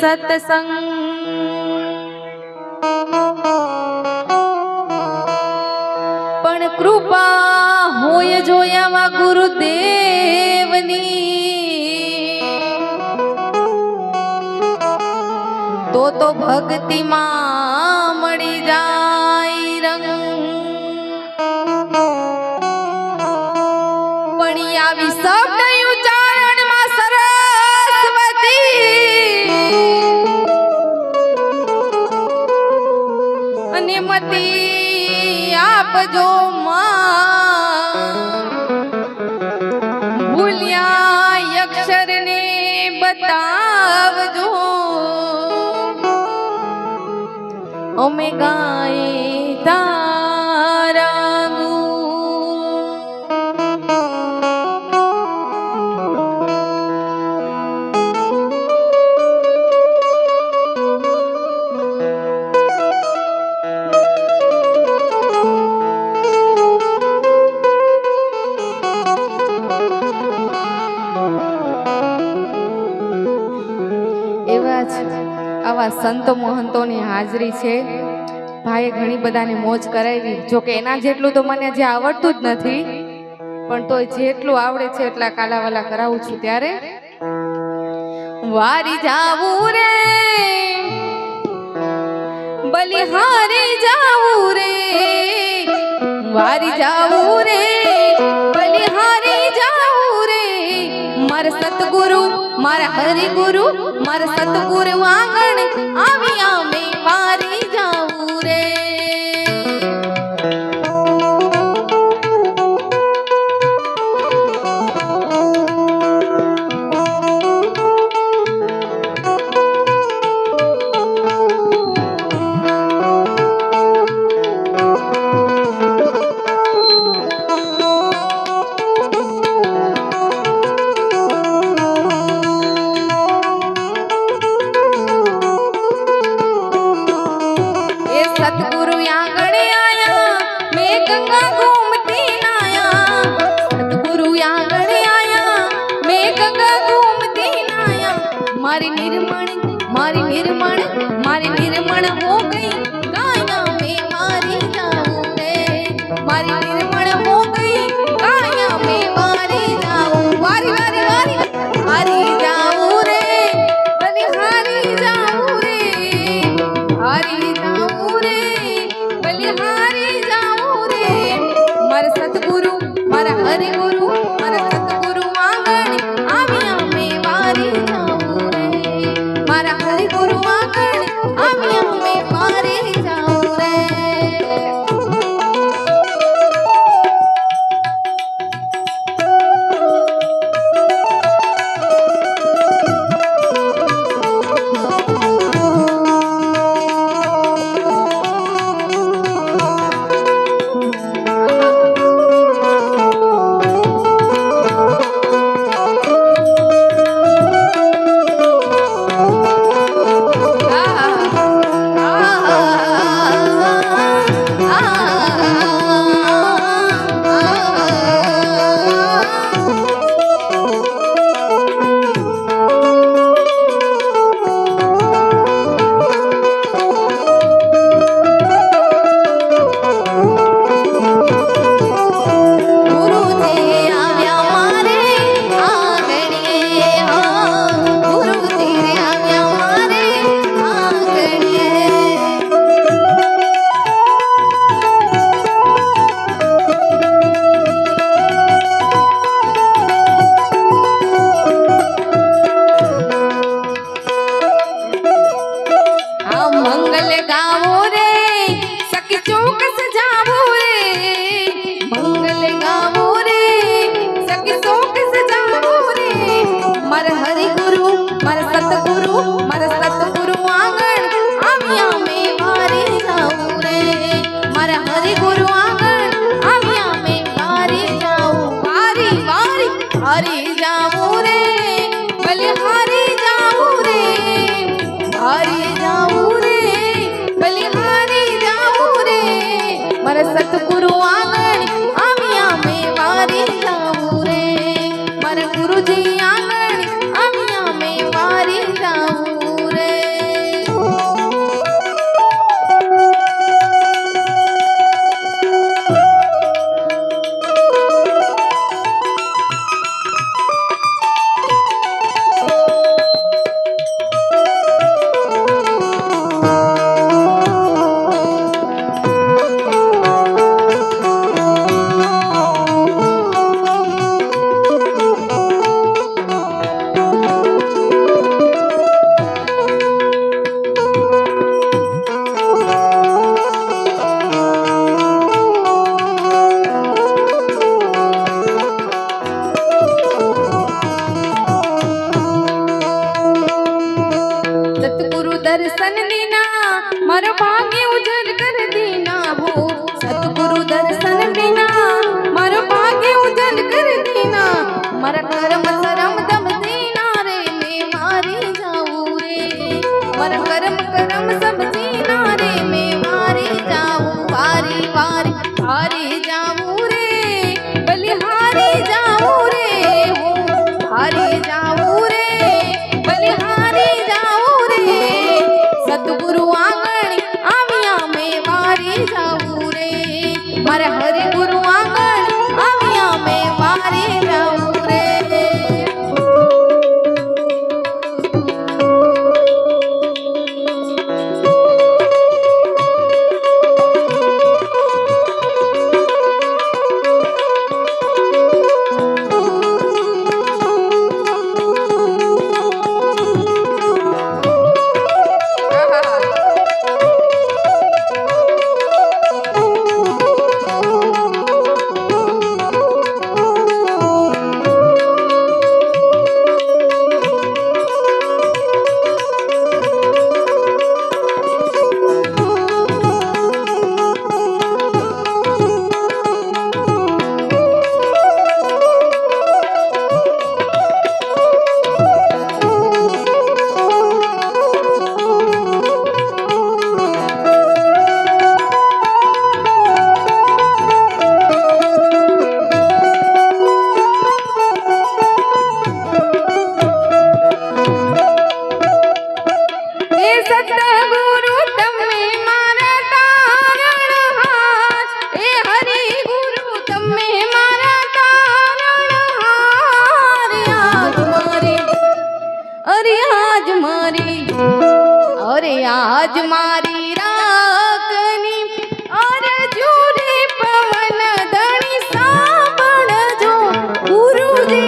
સત્સંગ પણ કૃપા હોય જોયાવા ગુરુદેવની તો ભક્તિમાં મળી જાય રંગ પણ આવી શબ્દ ઉચ્ચારણમાં સરસ્વતી અને મતી આપજો માં ભૂલ્યા અક્ષરને બતાવજો અમે ગાય તારાનું આવા સંતો મહંતોની હાજરી છે. ભાઈએ ઘણી બધાને મોજ કરાવી. જોકે એના જેટલું તો મને જે આવડતું જ નથી, પણ તોય જેટલું આવડે છે એટલા કાલાવાલા કરાવું છું. ત્યારે વારી જાવું રે બલિહારી જાવું રે, વારી જાવું રે બલિહારી જાવું રે, મારા સતગુરુ મારા હરિગુરુ મારા સતગુરુ આંગણ આવી અમે વારી જાવું રે. सतगुरु आंगणे आया मैं गंगा घूमती नाया, सतगुरु आंगणे आया मैं गंगा घूमती नाया, मारी निर्मण हो गई गाया मैं मारी जाऊं रे, मारी निर्मण हो गई गाया मैं मारी जाऊं, वारी वारी वारी हारी जाऊं रे बलिहारी जाऊं रे, हारी जाऊं रे बलिहारी जाऊं रे, मारा सतगुरु मारा हरिगुरु मारा सतगुरु आंगण आवी અમે વારી જાऊं रे, मारा हरिगुरु आंगण आवी અમે વારી જાऊं रे. मंगल गावो रे सखी चौक सजावो रे, मंगल गावो रे सखी चौक सजावो रे, मारा हरिगुरु मारा सतगुरु आंगण आविया में वारी जाऊं रे, मारा हरिगुरु आंगण आविया में वारी जाऊं, वारी वारी हरि जाऊं रे बलिहारी जाऊं रे, हरि जाऊं रे बलिहारी जाऊं रे, मारा सतगुरु आंगण आविया में वारी जाऊं रे, मारा गुरुजी आंगण आविया में वारी जाऊं रे. दर्शन देना मारो भाग्य उजड़ कर देना हो सतगुरु दर्शन देना मारो भाग्य उजड़ कर देना मारा कर्म शरम दम देना रे मैं मारी जाऊं रे मारा कर्म सब देना रे मैं मारी जाऊं वारी वारी हारी जाऊं रे बलिहारी जाऊं रे हारी जाऊं रे बलिहारी जाऊं रे सतगुरु आंगण आविया में मारी जाऊं रे मारे हरि गुरु आंगण आविया में मारी जाऊं रे सतगुरु तम्मे मारा तारणहार ए हरि गुरु तम्मे मारा तारणहार आज मारी अरे आज मारी अरे आज मारी राकनी अरे जुरे पवन धनी साबण जो गुरुजी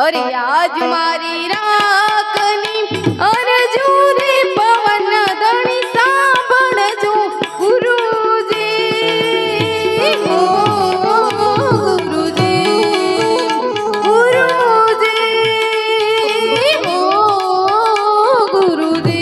अरे आज मारी राकनी अरे जूरे पवन धनी साबण जो गुरुजी हो गुरुजी गुरुजी हो गुरुजी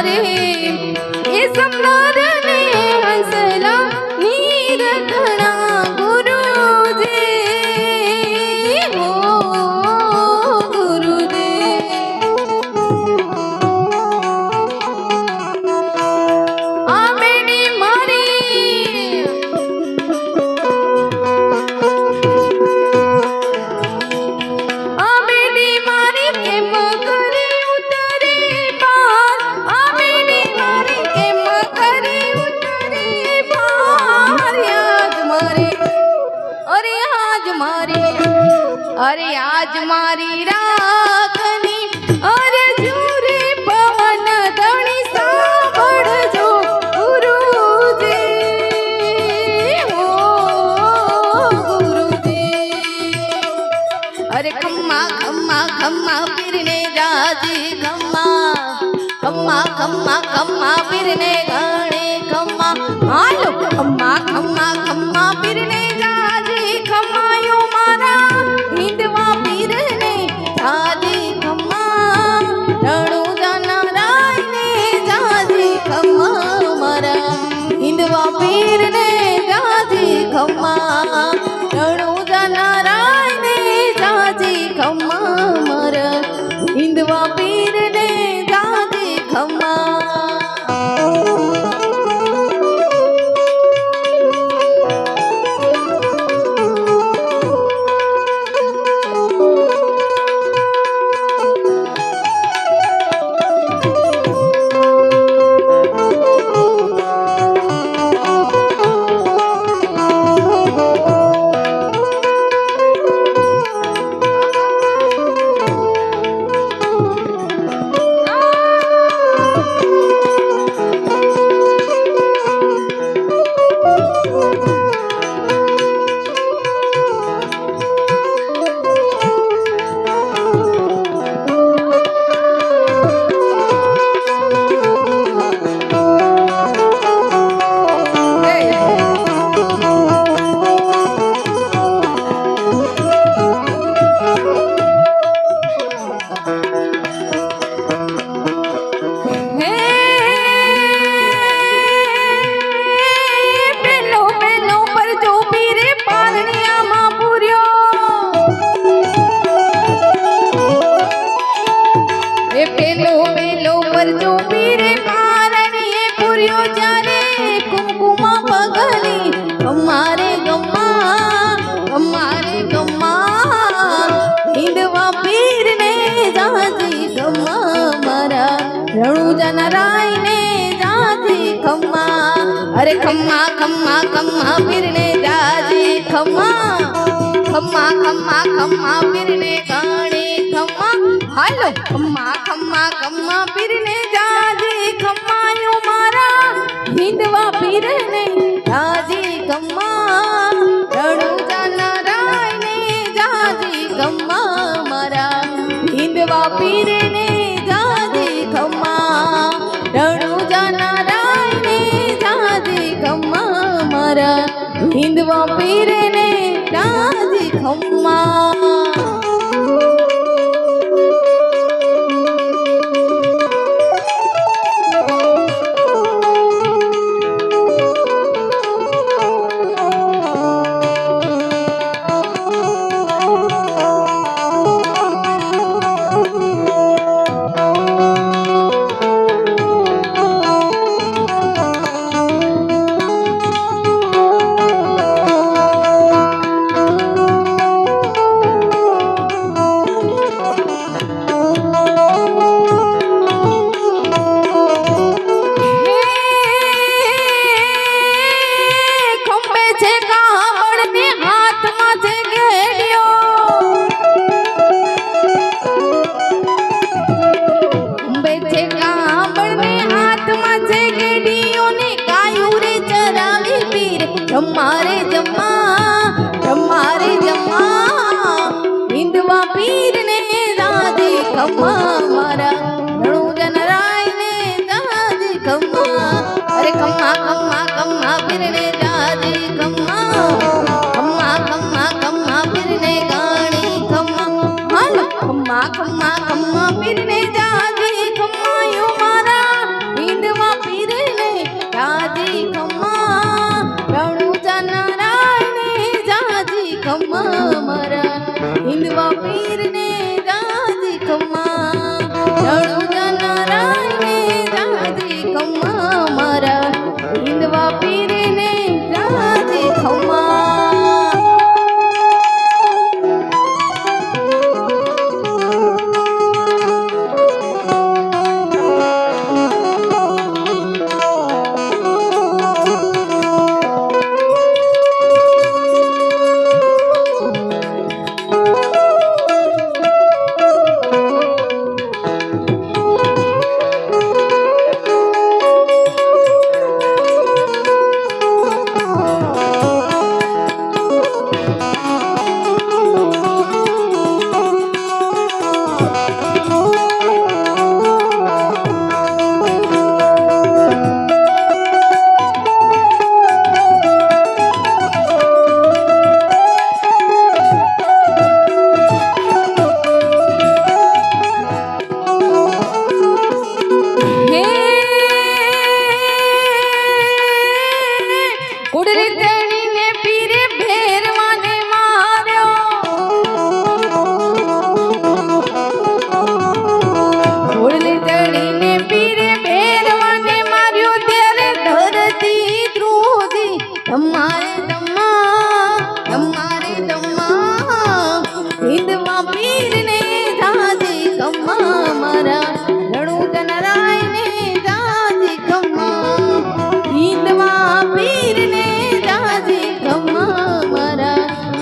रे ये समदार ने हंसला नीर घना गुरुजी हो गुरुजी आ बेटी मारी आ बेटी मारी के मकरे उतरे पार आ बेटी मारी के मकरे उतरे पार आज मारी अरे आज मारी अरे आज मारी राखनी अरे जूरे पवन धणी સાંભળજો ગુરુજી હો ગુરુજી अरे खम्मा खम्मा खम्मा फिरने जाजी खम्मा खम्मा खम्मा खम्मा फिरने गाने खम्मा हालो खम्मा खम्मा खम्मा फिरने जाजी खम्मा यो मारा हिंदवा फिरने जाजी खम्मा रणु जाना राय ने जाजी खम्मा मारा हिंदवा फिरने जाजी खम्मा रणु जाना राय ने जाजी खम्मा मारा हिंदवा फिरने जाजी खम्मा अरे खम्मा खम्मा खम्मा फिरने जाजी खम्मा खम्मा खम्मा खम्मा फिरने गाने खम्मा हालो खम्मा खम्मा खम्मा फिरने जाजी खम्मा यो मारा हिंदवा फिरने जाजी खम्मा रणु जाना राय ने जाजी खम्मा मारा हिंदवा फिरने जाजी खम्मा रणु जाना राय ने जाजी खम्मा मारा हिंदवा फिरने जाजी खम्मा जम्मारे जम्मा जम्मारे जम्मा हिंदवा पीर ने दादी खम्मा मारा रणु जनराय ने दादी खम्मा अरे खम्मा खम्मा खम्मा पीर ने दादी खम्मा खम्मा खम्मा खम्मा पीर ने गानी खम्मा हाल खम्मा खम्मा खम्मा पीर ने दादी खम्मा यो मारा રણુજન રાયને જાજી ખમ્મા મારા હિંદવા પીરને જાજી ખમ્મા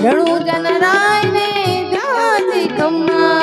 રણુજન રાયને જાજી ખમ્મા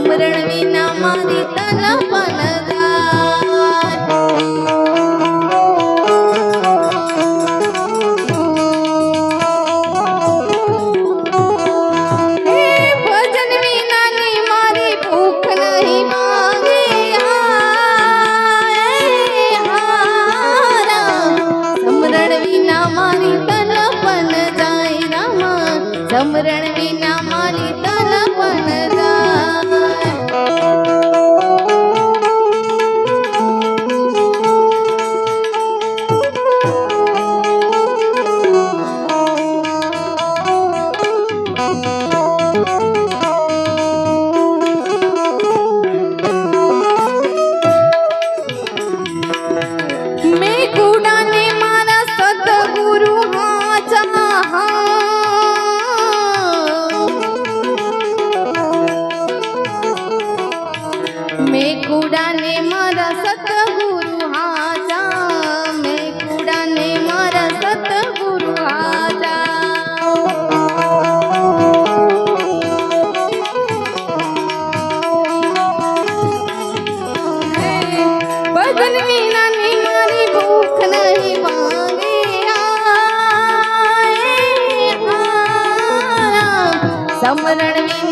સમરણ વિના મારી તલપન ભજન વિનાની મારી ભૂખ નહીં માંગે સમરણ વિના મારી તલપન જાય રામા સમરણ વિના મારી તલપન જાય કુડાને મારા સતગુરુ હાજા મેં કુડાને મારા સતગુરુ હાજા ભજન વિનાની મારી ભૂખ નહીં માંગે સમરણ